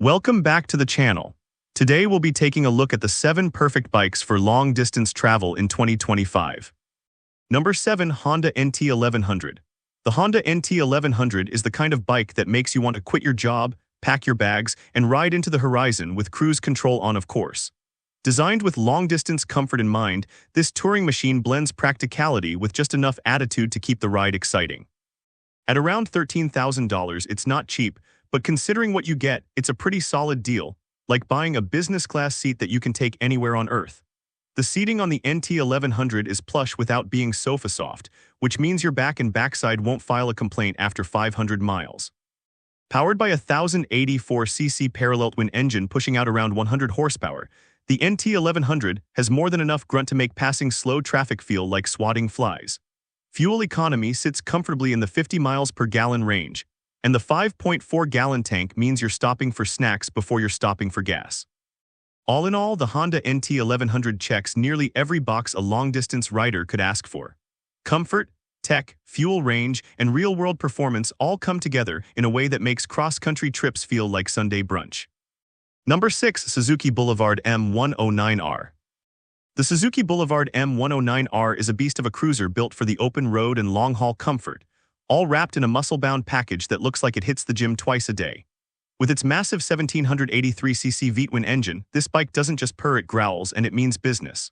Welcome back to the channel. Today we'll be taking a look at the 7 perfect bikes for long-distance travel in 2025. Number 7. Honda NT1100. The Honda NT1100 is the kind of bike that makes you want to quit your job, pack your bags, and ride into the horizon with cruise control on, of course. Designed with long-distance comfort in mind, this touring machine blends practicality with just enough attitude to keep the ride exciting. At around $13,000, it's not cheap, but considering what you get, it's a pretty solid deal, like buying a business-class seat that you can take anywhere on Earth. The seating on the NT1100 is plush without being sofa-soft, which means your back and backside won't file a complaint after 500 miles. Powered by a 1084cc parallel twin engine pushing out around 100 horsepower, the NT1100 has more than enough grunt to make passing slow traffic feel like swatting flies. Fuel economy sits comfortably in the 50 miles per gallon range, and the 5.4-gallon tank means you're stopping for snacks before you're stopping for gas. All in all, the Honda NT1100 checks nearly every box a long-distance rider could ask for. Comfort, tech, fuel range, and real-world performance all come together in a way that makes cross-country trips feel like Sunday brunch. Number 6. Suzuki Boulevard M109R. The Suzuki Boulevard M109R is a beast of a cruiser built for the open road and long-haul comfort, all wrapped in a muscle-bound package that looks like it hits the gym twice a day. With its massive 1783cc V-twin engine, this bike doesn't just purr, it growls, and it means business.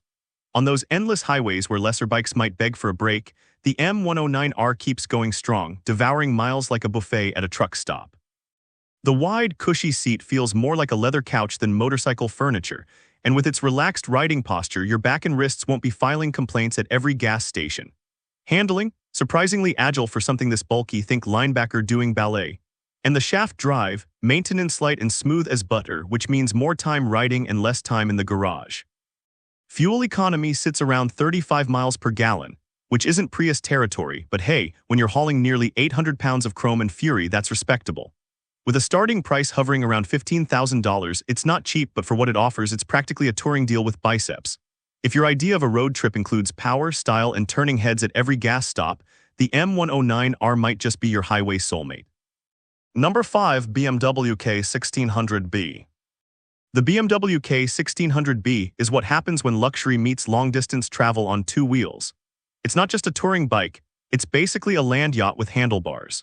On those endless highways where lesser bikes might beg for a break, the M109R keeps going strong, devouring miles like a buffet at a truck stop. The wide, cushy seat feels more like a leather couch than motorcycle furniture, and with its relaxed riding posture, your back and wrists won't be filing complaints at every gas station. Handling? Surprisingly agile for something this bulky, think linebacker doing ballet. And the shaft drive, maintenance light and smooth as butter, which means more time riding and less time in the garage. Fuel economy sits around 35 miles per gallon, which isn't Prius territory, but hey, when you're hauling nearly 800 pounds of chrome and fury, that's respectable. With a starting price hovering around $15,000, it's not cheap, but for what it offers, it's practically a touring deal with biceps. If your idea of a road trip includes power, style, and turning heads at every gas stop, the M109R might just be your highway soulmate. Number 5. BMW K1600B. The BMW K1600B is what happens when luxury meets long-distance travel on 2 wheels. It's not just a touring bike, it's basically a land yacht with handlebars.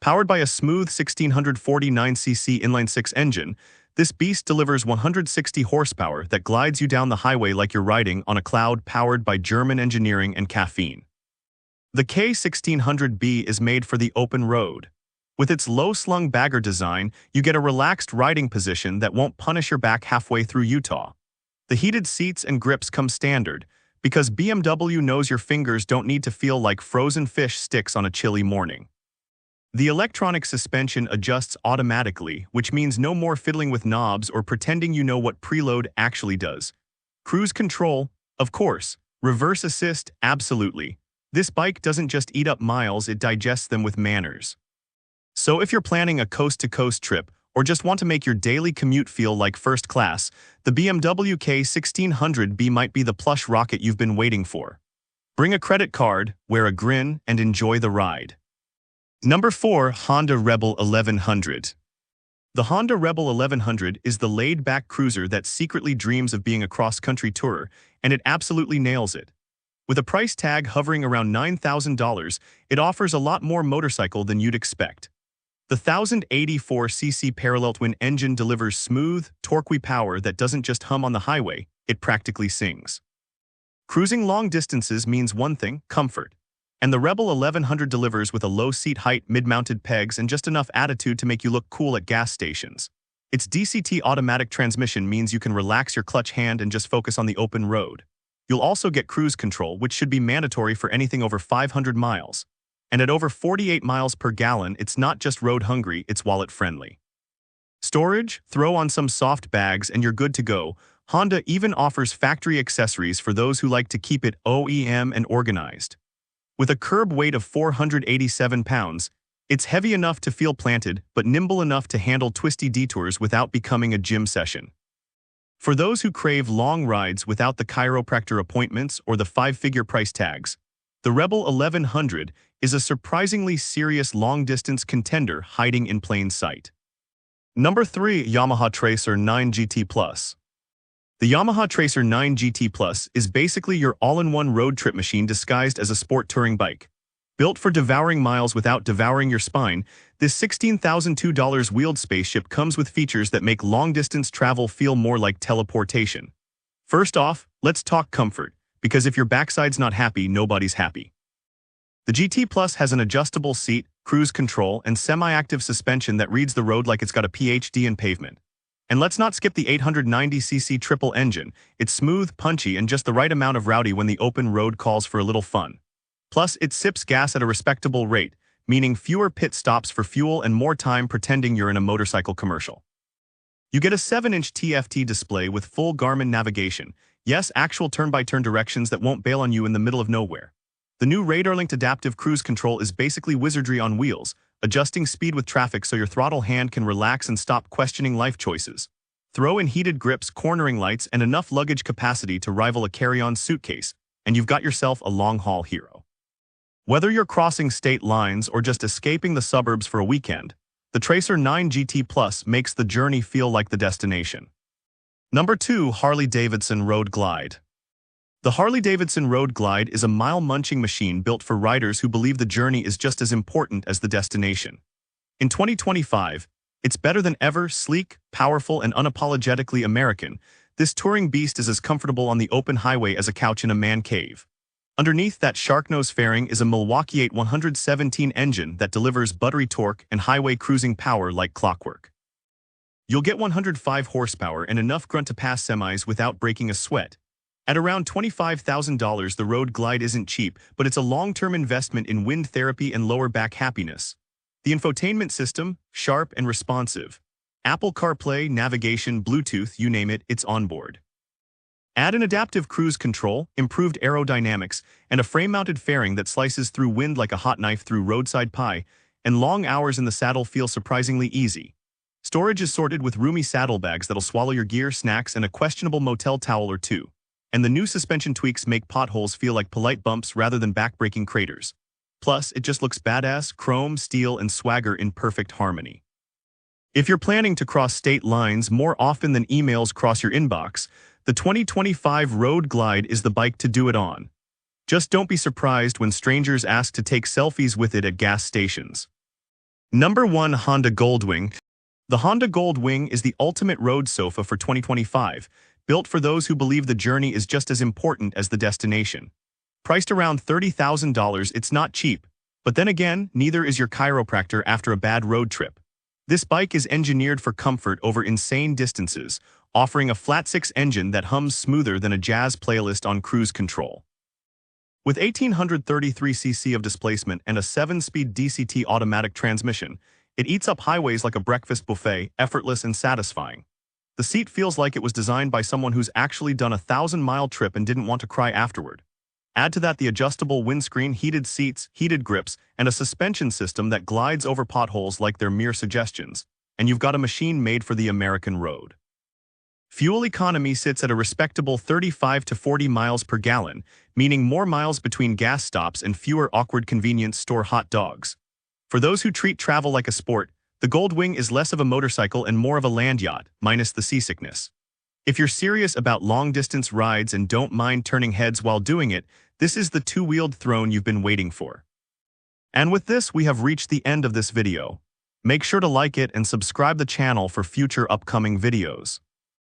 Powered by a smooth 1649cc inline-6 engine, this beast delivers 160 horsepower that glides you down the highway like you're riding on a cloud powered by German engineering and caffeine. The K1600B is made for the open road. With its low-slung bagger design, you get a relaxed riding position that won't punish your back halfway through Utah. The heated seats and grips come standard, because BMW knows your fingers don't need to feel like frozen fish sticks on a chilly morning. The electronic suspension adjusts automatically, which means no more fiddling with knobs or pretending you know what preload actually does. Cruise control, of course. Reverse assist, absolutely. This bike doesn't just eat up miles, it digests them with manners. So if you're planning a coast-to-coast trip, or just want to make your daily commute feel like first class, the BMW K1600B might be the plush rocket you've been waiting for. Bring a credit card, wear a grin, and enjoy the ride. Number 4. Honda Rebel 1100. The Honda Rebel 1100 is the laid-back cruiser that secretly dreams of being a cross-country tourer, and it absolutely nails it. With a price tag hovering around $9,000, it offers a lot more motorcycle than you'd expect. The 1084cc parallel twin engine delivers smooth, torquey power that doesn't just hum on the highway, it practically sings. Cruising long distances means one thing: comfort. And the Rebel 1100 delivers with a low seat height, mid-mounted pegs, and just enough attitude to make you look cool at gas stations. Its DCT automatic transmission means you can relax your clutch hand and just focus on the open road. You'll also get cruise control, which should be mandatory for anything over 500 miles. And at over 48 miles per gallon, it's not just road-hungry, it's wallet-friendly. Storage? Throw on some soft bags and you're good to go. Honda even offers factory accessories for those who like to keep it OEM and organized. With a curb weight of 487 pounds, it's heavy enough to feel planted, but nimble enough to handle twisty detours without becoming a gym session. For those who crave long rides without the chiropractor appointments or the 5-figure price tags, the Rebel 1100 is a surprisingly serious long-distance contender hiding in plain sight. Number 3. Yamaha Tracer 9 GT Plus. The Yamaha Tracer 9 GT Plus is basically your all-in-one road trip machine disguised as a sport touring bike. Built for devouring miles without devouring your spine, this $16,002 wheeled spaceship comes with features that make long-distance travel feel more like teleportation. First off, let's talk comfort, because if your backside's not happy, nobody's happy. The GT Plus has an adjustable seat, cruise control, and semi-active suspension that reads the road like it's got a PhD in pavement. And let's not skip the 890cc triple engine. It's smooth, punchy, and just the right amount of rowdy when the open road calls for a little fun. Plus, it sips gas at a respectable rate, meaning fewer pit stops for fuel and more time pretending you're in a motorcycle commercial. You get a 7-inch TFT display with full Garmin navigation. Yes, actual turn-by-turn directions that won't bail on you in the middle of nowhere. The new radar-linked adaptive cruise control is basically wizardry on wheels, adjusting speed with traffic so your throttle hand can relax and stop questioning life choices. Throw in heated grips, cornering lights, and enough luggage capacity to rival a carry-on suitcase, and you've got yourself a long-haul hero. Whether you're crossing state lines or just escaping the suburbs for a weekend, the Tracer 9 GT Plus makes the journey feel like the destination. Number 2. Harley-Davidson Road Glide. The Harley-Davidson Road Glide is a mile-munching machine built for riders who believe the journey is just as important as the destination. In 2025, it's better than ever, sleek, powerful, and unapologetically American. This touring beast is as comfortable on the open highway as a couch in a man cave. Underneath that shark-nose fairing is a Milwaukee 8 engine that delivers buttery torque and highway cruising power like clockwork. You'll get 105 horsepower and enough grunt to pass semis without breaking a sweat. At around $25,000, the Road Glide isn't cheap, but it's a long-term investment in wind therapy and lower back happiness. The infotainment system, sharp and responsive. Apple CarPlay, navigation, Bluetooth, you name it, it's on board. Add an adaptive cruise control, improved aerodynamics, and a frame-mounted fairing that slices through wind like a hot knife through roadside pie, and long hours in the saddle feel surprisingly easy. Storage is sorted with roomy saddlebags that'll swallow your gear, snacks, and a questionable motel towel or two. And the new suspension tweaks make potholes feel like polite bumps rather than back-breaking craters. Plus, it just looks badass, chrome, steel, and swagger in perfect harmony. If you're planning to cross state lines more often than emails cross your inbox, the 2025 Road Glide is the bike to do it on. Just don't be surprised when strangers ask to take selfies with it at gas stations. Number 1. Honda Goldwing. The Honda Goldwing is the ultimate road sofa for 2025. Built for those who believe the journey is just as important as the destination. Priced around $30,000, it's not cheap. But then again, neither is your chiropractor after a bad road trip. This bike is engineered for comfort over insane distances, offering a flat-six engine that hums smoother than a jazz playlist on cruise control. With 1,833cc of displacement and a 7-speed DCT automatic transmission, it eats up highways like a breakfast buffet, effortless and satisfying. The seat feels like it was designed by someone who's actually done a 1,000-mile trip and didn't want to cry afterward. Add to that the adjustable windscreen, heated seats, heated grips, and a suspension system that glides over potholes like they're mere suggestions, and you've got a machine made for the American road. Fuel economy sits at a respectable 35 to 40 miles per gallon, meaning more miles between gas stops and fewer awkward convenience store hot dogs. For those who treat travel like a sport, the Goldwing is less of a motorcycle and more of a land yacht, minus the seasickness. If you're serious about long-distance rides and don't mind turning heads while doing it, this is the two-wheeled throne you've been waiting for. And with this, we have reached the end of this video. Make sure to like it and subscribe the channel for future upcoming videos.